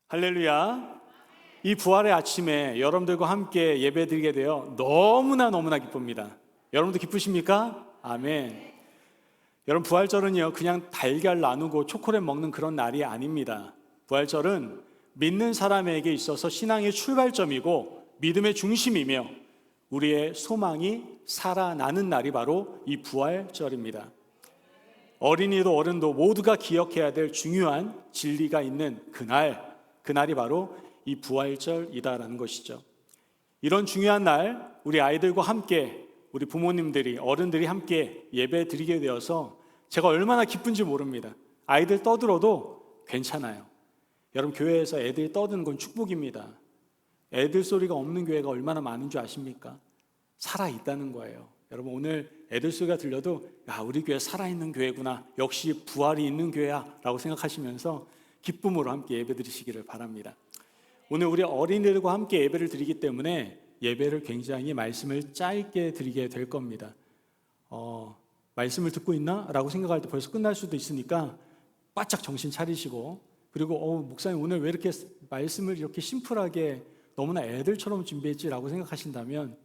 할렐루야. 이 부활의 아침에 여러분들과 함께 예배드리게 되어 너무나 기쁩니다. 여러분도 기쁘십니까? 아멘. 여러분, 부활절은요 그냥 달걀 나누고 초콜릿 먹는 그런 날이 아닙니다. 부활절은 믿는 사람에게 있어서 신앙의 출발점이고 믿음의 중심이며 우리의 소망이 살아나는 날이 바로 이 부활절입니다. 어린이도 어른도 모두가 기억해야 될 중요한 진리가 있는 그날이 바로 이 부활절이다라는 것이죠. 이런 중요한 날 우리 아이들과 함께 우리 부모님들이 어른들이 함께 예배 드리게 되어서 제가 얼마나 기쁜지 모릅니다. 아이들 떠들어도 괜찮아요. 여러분, 교회에서 애들이 떠드는 건 축복입니다. 애들 소리가 없는 교회가 얼마나 많은 줄 아십니까? 살아있다는 거예요. 여러분, 오늘 애들 소리가 들려도 우리 교회 살아있는 교회구나, 역시 부활이 있는 교회야 라고 생각하시면서 기쁨으로 함께 예배 드리시기를 바랍니다. 오늘 우리 어린이들과 함께 예배를 드리기 때문에 예배를 굉장히 말씀을 짧게 드리게 될 겁니다. 말씀을 듣고 있나? 라고 생각할 때 벌써 끝날 수도 있으니까 바짝 정신 차리시고, 그리고 목사님 오늘 왜 이렇게 말씀을 이렇게 심플하게 너무나 애들처럼 준비했지? 라고 생각하신다면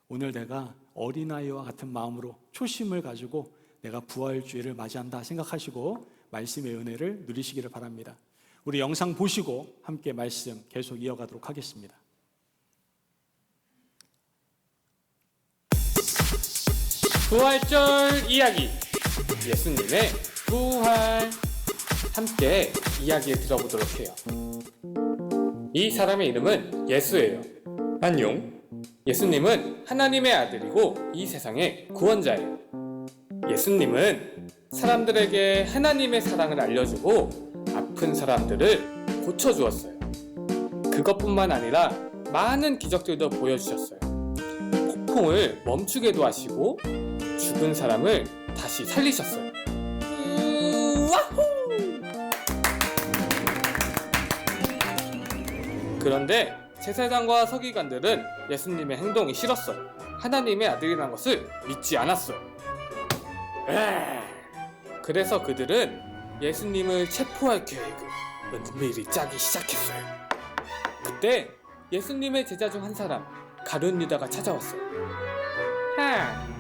오늘 내가 어린아이와 같은 마음으로 초심을 가지고 내가 부활주의를 맞이한다 생각하시고 말씀의 은혜를 누리시기를 바랍니다. 우리 영상 보시고 함께 말씀 계속 이어가도록 하겠습니다. 부활절 이야기, 예수님의 부활, 함께 이야기 들어보도록 해요. 이 사람의 이름은 예수예요. 안녕. 예수님은 하나님의 아들이고 이 세상의 구원자예요. 예수님은 사람들에게 하나님의 사랑을 알려주고 아픈 사람들을 고쳐주었어요. 그것뿐만 아니라 많은 기적들도 보여주셨어요. 폭풍을 멈추게도 하시고 죽은 사람을 다시 살리셨어요. 그런데 제사장과 서기관들은 예수님의 행동이 싫었어요. 하나님의 아들이라는 것을 믿지 않았어요. 그래서 그들은 예수님을 체포할 계획을 은밀히 짜기 시작했어요. 그때 예수님의 제자 중 한 사람, 가룟 유다가 찾아왔어요.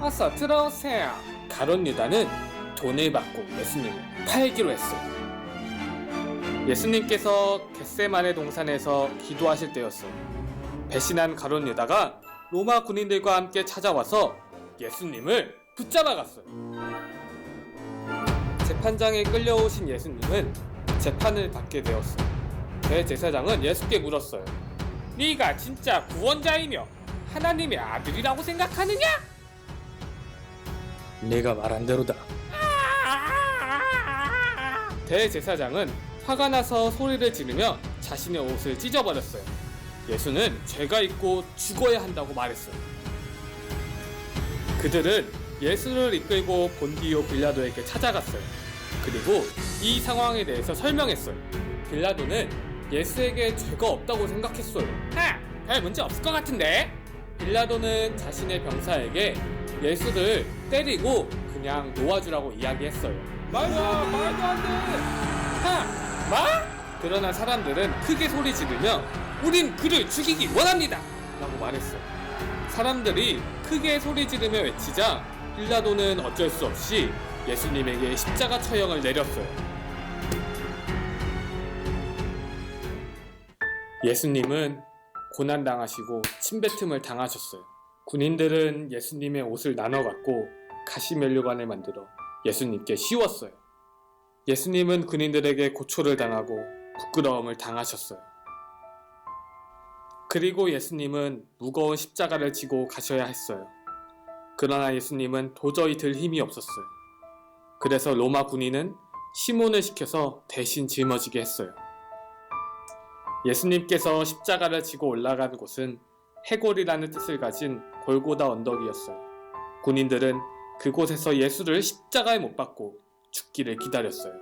어서 들어오세요. 가룟 유다는 돈을 받고 예수님을 팔기로 했어요. 예수님께서 겟세마네 동산에서 기도하실 때였어요. 배신한 가룟 유다가 로마 군인들과 함께 찾아와서 예수님을 붙잡아갔어요. 재판장에 끌려오신 예수님은 재판을 받게 되었어요. 대제사장은 예수께 물었어요. 네가 진짜 구원자이며 하나님의 아들이라고 생각하느냐? 내가 말한 대로다. 대제사장은 화가 나서 소리를 지르며 자신의 옷을 찢어버렸어요. 예수는 죄가 있고 죽어야 한다고 말했어요. 그들은 예수를 이끌고 본디오 빌라도에게 찾아갔어요. 그리고 이 상황에 대해서 설명했어요. 빌라도는 예수에게 죄가 없다고 생각했어요. 별 문제 없을 것 같은데? 빌라도는 자신의 병사에게 예수를 때리고 그냥 놓아주라고 이야기했어요. 말도 안 돼! 뭐? 그러나 사람들은 크게 소리 지르며 우린 그를 죽이기 원합니다! 라고 말했어요. 사람들이 크게 소리 지르며 외치자 빌라도는 어쩔 수 없이 예수님에게 십자가 처형을 내렸어요. 예수님은 고난당하시고 침뱉음을 당하셨어요. 군인들은 예수님의 옷을 나눠 갖고 가시면류관을 만들어 예수님께 씌웠어요. 예수님은 군인들에게 고초를 당하고 부끄러움을 당하셨어요. 그리고 예수님은 무거운 십자가를 지고 가셔야 했어요. 그러나 예수님은 도저히 들 힘이 없었어요. 그래서 로마 군인은 시몬을 시켜서 대신 짊어지게 했어요. 예수님께서 십자가를 지고 올라간 곳은 해골이라는 뜻을 가진 골고다 언덕이었어요. 군인들은 그곳에서 예수를 십자가에 못 박고 죽기를 기다렸어요.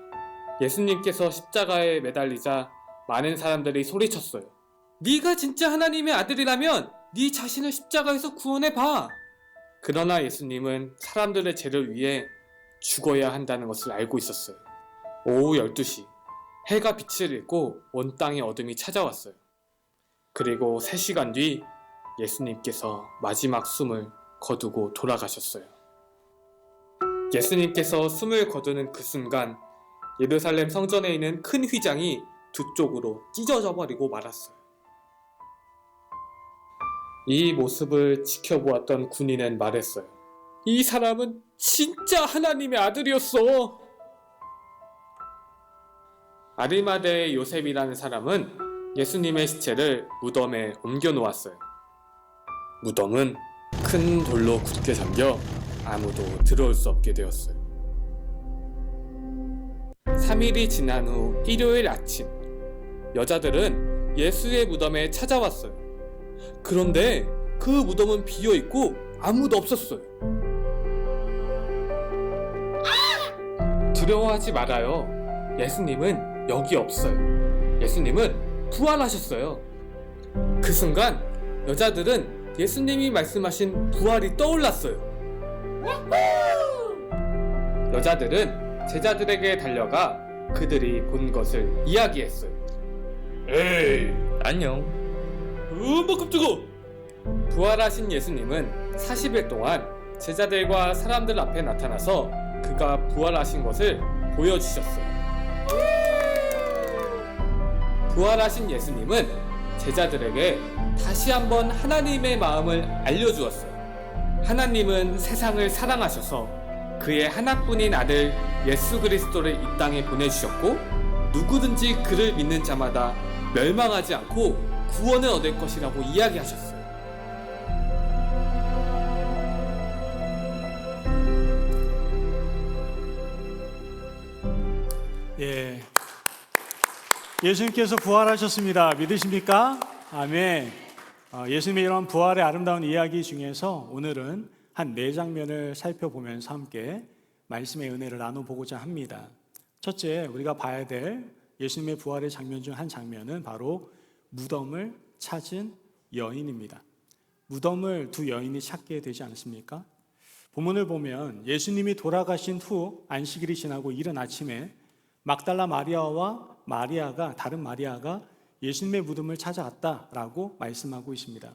예수님께서 십자가에 매달리자 많은 사람들이 소리쳤어요. 네가 진짜 하나님의 아들이라면 네 자신을 십자가에서 구원해봐. 그러나 예수님은 사람들의 죄를 위해 죽어야 한다는 것을 알고 있었어요. 오후 12시 해가 빛을 잃고 온 땅에 어둠이 찾아왔어요. 그리고 3시간 뒤 예수님께서 마지막 숨을 거두고 돌아가셨어요. 예수님께서 숨을 거두는 그 순간 예루살렘 성전에 있는 큰 휘장이 두 쪽으로 찢어져 버리고 말았어요. 이 모습을 지켜보았던 군인은 말했어요. 이 사람은 진짜 하나님의 아들이었어. 아리마대의 요셉이라는 사람은 예수님의 시체를 무덤에 옮겨 놓았어요. 무덤은 큰 돌로 굳게 잠겨 아무도 들어올 수 없게 되었어요. 3일이 지난 후 일요일 아침, 여자들은 예수의 무덤에 찾아왔어요. 그런데 그 무덤은 비어있고 아무도 없었어요. 두려워하지 말아요. 예수님은 여기 없어요. 예수님은 부활하셨어요. 그 순간 여자들은 예수님이 말씀하신 부활이 떠올랐어요. 여자들은 제자들에게 달려가 그들이 본 것을 이야기했어요. 에이, 안녕. 뭐 깜짝아. 부활하신 예수님은 40일 동안 제자들과 사람들 앞에 나타나서 그가 부활하신 것을 보여주셨어요. 부활하신 예수님은 제자들에게 다시 한번 하나님의 마음을 알려주었어요. 하나님은 세상을 사랑하셔서 그의 하나뿐인 아들 예수 그리스도를 이 땅에 보내주셨고 누구든지 그를 믿는 자마다 멸망하지 않고 구원을 얻을 것이라고 이야기하셨어요. 예, 예수님께서 부활하셨습니다. 믿으십니까? 아멘. 예수님의 이런 부활의 아름다운 이야기 중에서 오늘은 한 4장면을 살펴보면서 함께 말씀의 은혜를 나눠보고자 합니다. 첫째, 우리가 봐야 될 예수님의 부활의 장면 중 한 장면은 바로 무덤을 찾은 여인입니다. 무덤을 두 여인이 찾게 되지 않습니까? 본문을 보면 예수님이 돌아가신 후 안식일이 지나고 이른 아침에 막달라 마리아와 다른 마리아가 예수님의 무덤을 찾아갔다라고 말씀하고 있습니다.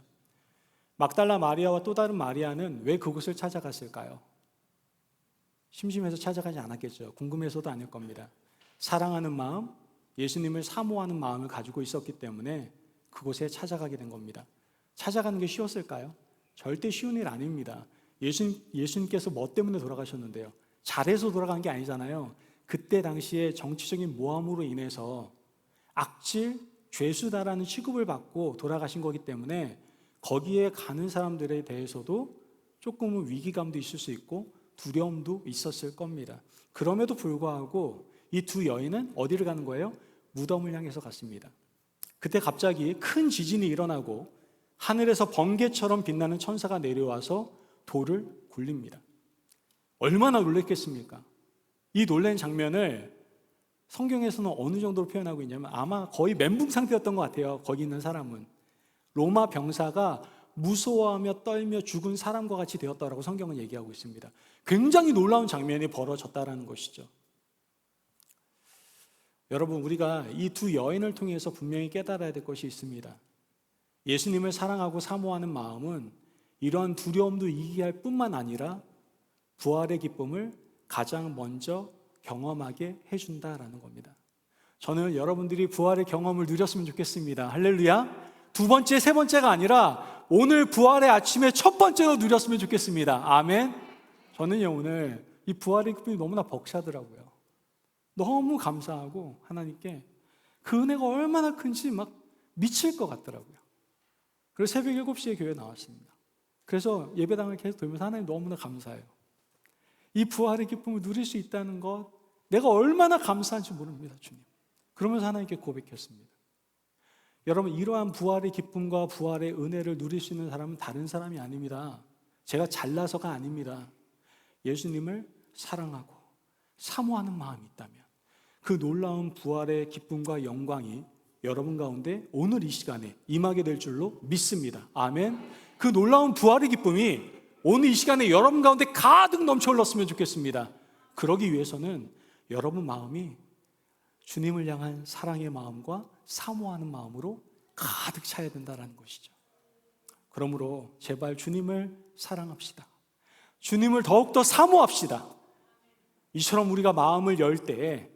막달라 마리아와 또 다른 마리아는 왜 그곳을 찾아갔을까요? 심심해서 찾아가지 않았겠죠. 궁금해서도 아닐 겁니다. 사랑하는 마음, 예수님을 사모하는 마음을 가지고 있었기 때문에 그곳에 찾아가게 된 겁니다. 찾아가는 게 쉬웠을까요? 절대 쉬운 일 아닙니다. 예수님께서 뭐 때문에 돌아가셨는데요? 잘해서 돌아간 게 아니잖아요. 그때 당시에 정치적인 모함으로 인해서 악질, 죄수다라는 취급을 받고 돌아가신 거기 때문에 거기에 가는 사람들에 대해서도 조금은 위기감도 있을 수 있고 두려움도 있었을 겁니다. 그럼에도 불구하고 이 두 여인은 어디를 가는 거예요? 무덤을 향해서 갔습니다. 그때 갑자기 큰 지진이 일어나고 하늘에서 번개처럼 빛나는 천사가 내려와서 돌을 굴립니다. 얼마나 놀랐겠습니까? 이 놀란 장면을 성경에서는 어느 정도로 표현하고 있냐면 아마 거의 멘붕 상태였던 것 같아요. 거기 있는 사람은. 로마 병사가 무서워하며 떨며 죽은 사람과 같이 되었다라고 성경은 얘기하고 있습니다. 굉장히 놀라운 장면이 벌어졌다라는 것이죠. 여러분, 우리가 이 두 여인을 통해서 분명히 깨달아야 될 것이 있습니다. 예수님을 사랑하고 사모하는 마음은 이러한 두려움도 이기게 할 뿐만 아니라 부활의 기쁨을 가장 먼저 경험하게 해준다라는 겁니다. 저는 여러분들이 부활의 경험을 누렸으면 좋겠습니다. 할렐루야. 두 번째, 세 번째가 아니라 오늘 부활의 아침에 첫 번째로 누렸으면 좋겠습니다. 아멘. 저는요, 오늘 이 부활의 기쁨이 너무나 벅차더라고요. 너무 감사하고 하나님께 그 은혜가 얼마나 큰지 막 미칠 것 같더라고요. 그래서 새벽 7시에 교회에 나왔습니다. 그래서 예배당을 계속 돌면서 하나님 너무나 감사해요. 이 부활의 기쁨을 누릴 수 있다는 것, 내가 얼마나 감사한지 모릅니다, 주님. 그러면서 하나님께 고백했습니다. 여러분, 이러한 부활의 기쁨과 부활의 은혜를 누릴 수 있는 사람은 다른 사람이 아닙니다. 제가 잘나서가 아닙니다. 예수님을 사랑하고 사모하는 마음이 있다면 그 놀라운 부활의 기쁨과 영광이 여러분 가운데 오늘 이 시간에 임하게 될 줄로 믿습니다. 아멘. 그 놀라운 부활의 기쁨이 오늘 이 시간에 여러분 가운데 가득 넘쳐 흘렀으면 좋겠습니다. 그러기 위해서는 여러분 마음이 주님을 향한 사랑의 마음과 사모하는 마음으로 가득 차야 된다는 것이죠. 그러므로 제발 주님을 사랑합시다. 주님을 더욱더 사모합시다. 이처럼 우리가 마음을 열 때에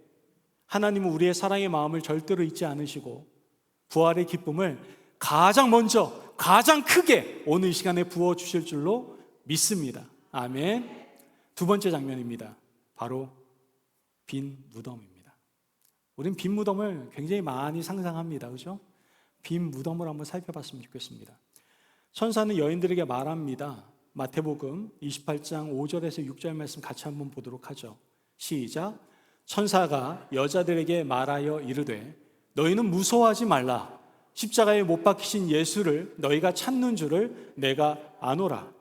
하나님은 우리의 사랑의 마음을 절대로 잊지 않으시고 부활의 기쁨을 가장 먼저, 가장 크게 오늘 이 시간에 부어주실 줄로 믿습니다. 아멘. 두 번째 장면입니다. 바로 빈 무덤입니다. 우린 빈 무덤을 굉장히 많이 상상합니다. 그죠? 빈 무덤을 한번 살펴봤으면 좋겠습니다. 천사는 여인들에게 말합니다. 마태복음 28장 5절에서 6절 말씀 같이 한번 보도록 하죠. 시작. 천사가 여자들에게 말하여 이르되 너희는 무서워하지 말라. 십자가에 못 박히신 예수를 너희가 찾는 줄을 내가 아노라.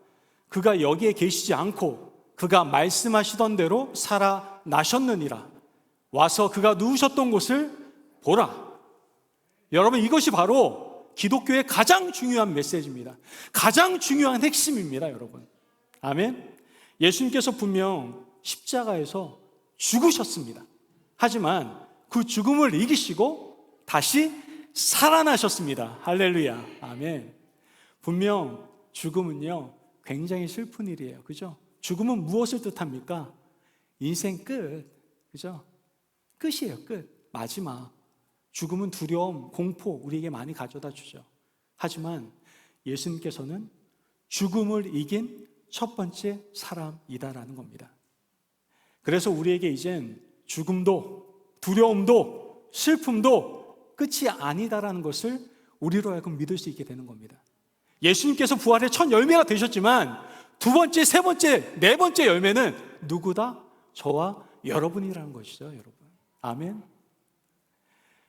그가 여기에 계시지 않고 그가 말씀하시던 대로 살아나셨느니라. 와서 그가 누우셨던 곳을 보라. 여러분, 이것이 바로 기독교의 가장 중요한 메시지입니다. 가장 중요한 핵심입니다, 여러분. 아멘. 예수님께서 분명 십자가에서 죽으셨습니다. 하지만 그 죽음을 이기시고 다시 살아나셨습니다. 할렐루야. 아멘. 분명 죽음은요, 굉장히 슬픈 일이에요. 그죠? 죽음은 무엇을 뜻합니까? 인생 끝. 그죠? 끝이에요, 끝. 마지막. 죽음은 두려움, 공포 우리에게 많이 가져다 주죠. 하지만 예수님께서는 죽음을 이긴 첫 번째 사람이다라는 겁니다. 그래서 우리에게 이젠 죽음도 두려움도 슬픔도 끝이 아니다라는 것을 우리로 하여금 믿을 수 있게 되는 겁니다. 예수님께서 부활의 첫 열매가 되셨지만 두 번째, 세 번째, 네 번째 열매는 누구다? 저와 여러분이라는 것이죠, 여러분. 아멘.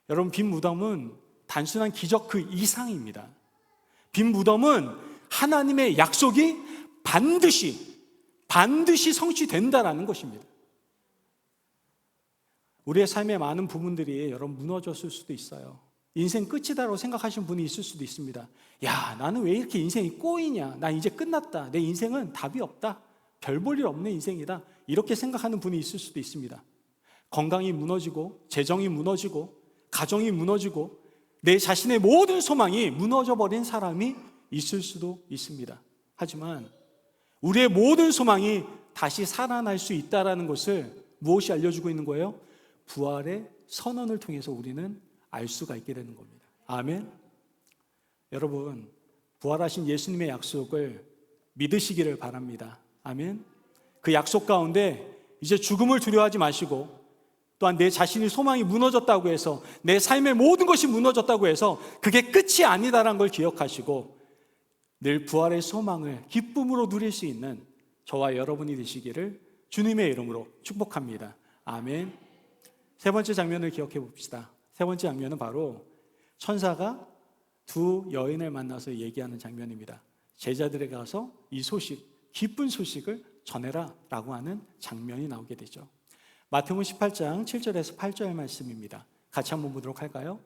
여러분, 빈 무덤은 단순한 기적 그 이상입니다. 빈 무덤은 하나님의 약속이 반드시 성취된다라는 것입니다. 우리의 삶의 많은 부분들이 여러분 무너졌을 수도 있어요. 인생 끝이다라고 생각하시는 분이 있을 수도 있습니다. 야, 나는 왜 이렇게 인생이 꼬이냐? 난 이제 끝났다. 내 인생은 답이 없다. 별 볼 일 없는 인생이다. 이렇게 생각하는 분이 있을 수도 있습니다. 건강이 무너지고 재정이 무너지고 가정이 무너지고 내 자신의 모든 소망이 무너져버린 사람이 있을 수도 있습니다. 하지만 우리의 모든 소망이 다시 살아날 수 있다는 것을 무엇이 알려주고 있는 거예요? 부활의 선언을 통해서 우리는 알 수가 있게 되는 겁니다. 아멘. 여러분, 부활하신 예수님의 약속을 믿으시기를 바랍니다. 아멘. 그 약속 가운데 이제 죽음을 두려워하지 마시고 또한 내 자신의 소망이 무너졌다고 해서 내 삶의 모든 것이 무너졌다고 해서 그게 끝이 아니다라는 걸 기억하시고 늘 부활의 소망을 기쁨으로 누릴 수 있는 저와 여러분이 되시기를 주님의 이름으로 축복합니다. 아멘. 세 번째 장면을 기억해 봅시다. 세 번째 장면은 바로 천사가 두 여인을 만나서 얘기하는 장면입니다. 제자들에게 가서 이 소식, 기쁜 소식을 전해라 라고 하는 장면이 나오게 되죠. 마태복음 18장 7절에서 8절 말씀입니다. 같이 한번 보도록 할까요?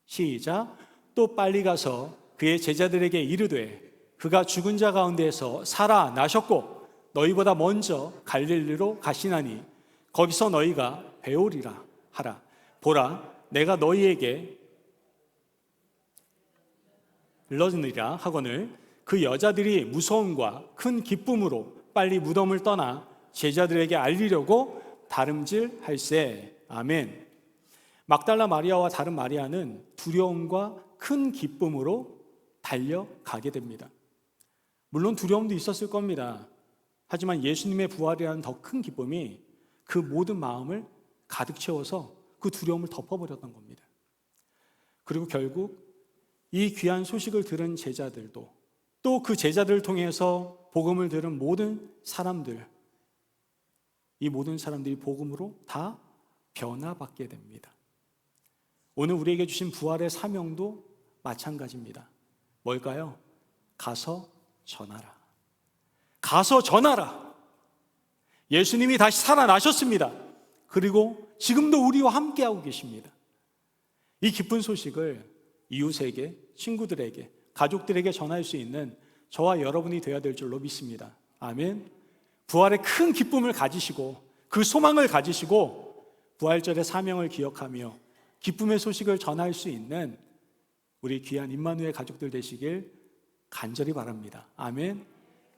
시작. 또 빨리 가서 그의 제자들에게 이르되 그가 죽은 자 가운데에서 살아나셨고 너희보다 먼저 갈릴리로 가시나니 거기서 너희가 배우리라 하라. 보라, 내가 너희에게 일러주느니라 하거늘 그 여자들이 무서움과 큰 기쁨으로 빨리 무덤을 떠나 제자들에게 알리려고 다름질할세. 아멘. 막달라 마리아와 다른 마리아는 두려움과 큰 기쁨으로 달려가게 됩니다. 물론 두려움도 있었을 겁니다. 하지만 예수님의 부활이라는 더 큰 기쁨이 그 모든 마음을 가득 채워서 그 두려움을 덮어버렸던 겁니다. 그리고 결국 이 귀한 소식을 들은 제자들도 또 그 제자들을 통해서 복음을 들은 모든 사람들, 이 모든 사람들이 복음으로 다 변화받게 됩니다. 오늘 우리에게 주신 부활의 사명도 마찬가지입니다. 뭘까요? 가서 전하라. 가서 전하라. 예수님이 다시 살아나셨습니다. 그리고 지금도 우리와 함께하고 계십니다. 이 기쁜 소식을 이웃에게, 친구들에게, 가족들에게 전할 수 있는 저와 여러분이 되어야 될 줄로 믿습니다. 아멘. 부활의 큰 기쁨을 가지시고 그 소망을 가지시고 부활절의 사명을 기억하며 기쁨의 소식을 전할 수 있는 우리 귀한 임마누엘 가족들 되시길 간절히 바랍니다. 아멘.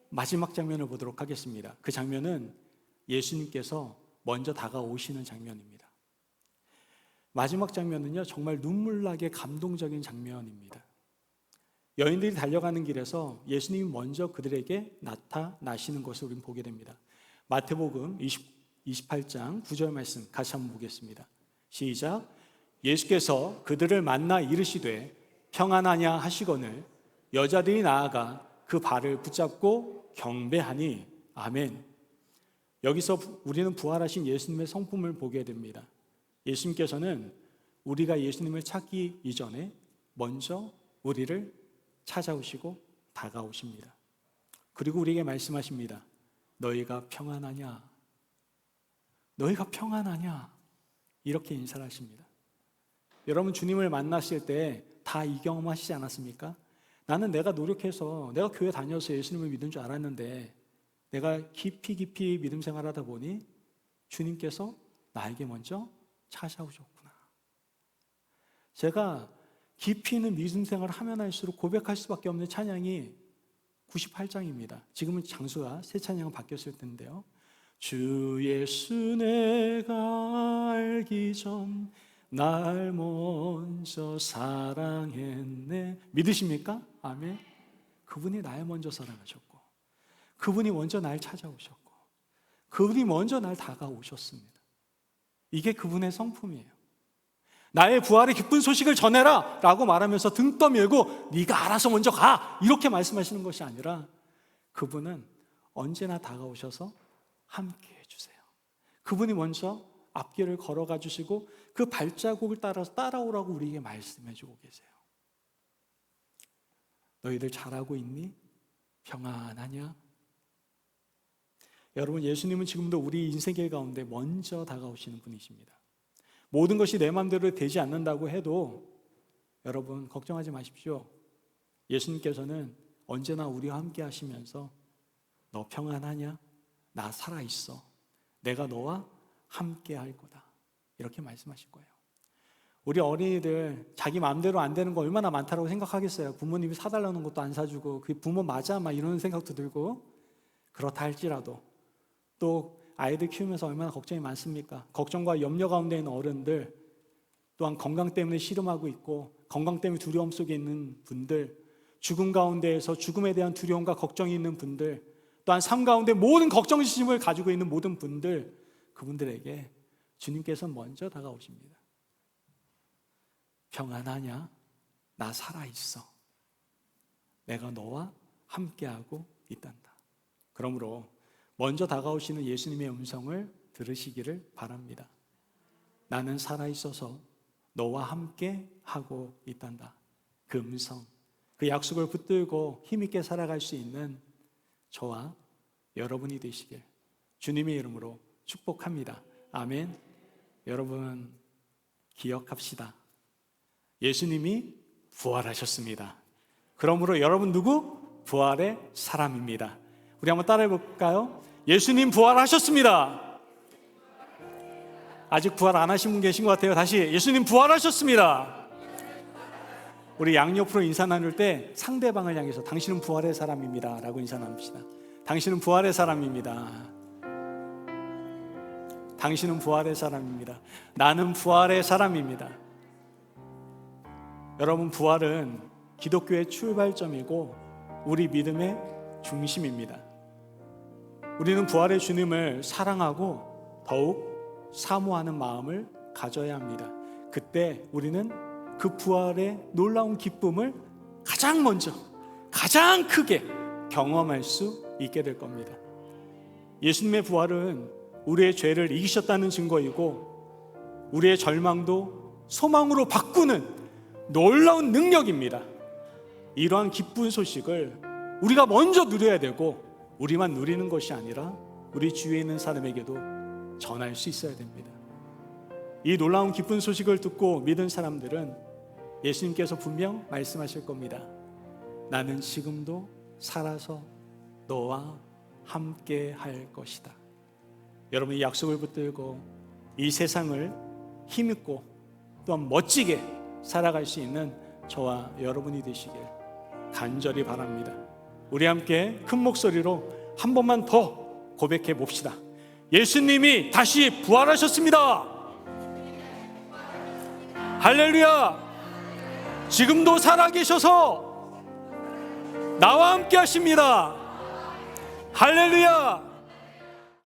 마지막 장면을 보도록 하겠습니다. 그 장면은 예수님께서 먼저 다가오시는 장면입니다. 마지막 장면은요, 정말 눈물나게 감동적인 장면입니다. 여인들이 달려가는 길에서 예수님이 먼저 그들에게 나타나시는 것을 우리는 보게 됩니다. 마태복음 28장 9절 말씀 같이 한번 보겠습니다. 시작. 예수께서 그들을 만나 이르시되 평안하냐 하시거늘 여자들이 나아가 그 발을 붙잡고 경배하니. 아멘. 여기서 우리는 부활하신 예수님의 성품을 보게 됩니다. 예수님께서는 우리가 예수님을 찾기 이전에 먼저 우리를 찾아오시고 다가오십니다. 그리고 우리에게 말씀하십니다. 너희가 평안하냐? 너희가 평안하냐? 이렇게 인사를 하십니다. 여러분, 주님을 만났을 때 다 이 경험하시지 않았습니까? 나는 내가 노력해서, 내가 교회 다녀서 예수님을 믿은 줄 알았는데 내가 깊이 믿음 생활하다 보니 주님께서 나에게 먼저 찾아오셨구나. 제가 깊이 있는 믿음 생활을 하면 할수록 고백할 수밖에 없는 찬양이 98장입니다. 지금은 장수가 새 찬양은 바뀌었을 텐데요. 주 예수 내가 알기 전 날 먼저 사랑했네. 믿으십니까? 아멘. 그분이 날 먼저 사랑하셨고, 그분이 먼저 날 찾아오셨고, 그분이 먼저 날 다가오셨습니다. 이게 그분의 성품이에요. 나의 부활의 기쁜 소식을 전해라 라고 말하면서 등 떠밀고 네가 알아서 먼저 가 이렇게 말씀하시는 것이 아니라 그분은 언제나 다가오셔서 함께 해주세요. 그분이 먼저 앞길을 걸어가 주시고 그 발자국을 따라서 따라오라고 우리에게 말씀해 주고 계세요. 너희들 잘하고 있니? 평안하냐? 여러분, 예수님은 지금도 우리 인생길 가운데 먼저 다가오시는 분이십니다. 모든 것이 내 마음대로 되지 않는다고 해도 여러분 걱정하지 마십시오. 예수님께서는 언제나 우리와 함께 하시면서 너 평안하냐? 나 살아있어. 내가 너와 함께 할 거다. 이렇게 말씀하실 거예요. 우리 어린이들 자기 마음대로 안 되는 거 얼마나 많다고 생각하겠어요. 부모님이 사달라는 것도 안 사주고 그게 부모 맞아? 막 이런 생각도 들고. 그렇다 할지라도 또 아이들 키우면서 얼마나 걱정이 많습니까? 걱정과 염려 가운데 있는 어른들, 또한 건강 때문에 씨름하고 있고 건강 때문에 두려움 속에 있는 분들, 죽음 가운데에서 죽음에 대한 두려움과 걱정이 있는 분들, 또한 삶 가운데 모든 걱정심을 가지고 있는 모든 분들, 그분들에게 주님께서 먼저 다가오십니다. 평안하냐? 나 살아있어. 내가 너와 함께하고 있단다. 그러므로 먼저 다가오시는 예수님의 음성을 들으시기를 바랍니다. 나는 살아있어서 너와 함께하고 있단다. 그 음성, 그 약속을 붙들고 힘있게 살아갈 수 있는 저와 여러분이 되시길 주님의 이름으로 축복합니다. 아멘. 여러분 기억합시다. 예수님이 부활하셨습니다. 그러므로 여러분 누구? 부활의 사람입니다. 우리 한번 따라해 볼까요? 예수님 부활하셨습니다. 아직 부활 안 하신 분 계신 것 같아요. 다시 예수님 부활하셨습니다. 우리 양옆으로 인사 나눌 때 상대방을 향해서 당신은 부활의 사람입니다 라고 인사 나눕시다. 당신은 부활의 사람입니다. 당신은 부활의 사람입니다. 나는 부활의 사람입니다. 여러분, 부활은 기독교의 출발점이고 우리 믿음의 중심입니다. 우리는 부활의 주님을 사랑하고 더욱 사모하는 마음을 가져야 합니다. 그때 우리는 그 부활의 놀라운 기쁨을 가장 먼저, 가장 크게 경험할 수 있게 될 겁니다. 예수님의 부활은 우리의 죄를 이기셨다는 증거이고 우리의 절망도 소망으로 바꾸는 놀라운 능력입니다. 이러한 기쁜 소식을 우리가 먼저 누려야 되고 우리만 누리는 것이 아니라 우리 주위에 있는 사람에게도 전할 수 있어야 됩니다. 이 놀라운 기쁜 소식을 듣고 믿은 사람들은 예수님께서 분명 말씀하실 겁니다. 나는 지금도 살아서 너와 함께 할 것이다. 여러분, 이 약속을 붙들고 이 세상을 힘있고 또한 멋지게 살아갈 수 있는 저와 여러분이 되시길 간절히 바랍니다. 우리 함께 큰 목소리로 한 번만 더 고백해 봅시다. 예수님이 다시 부활하셨습니다. 할렐루야. 지금도 살아계셔서 나와 함께 하십니다. 할렐루야.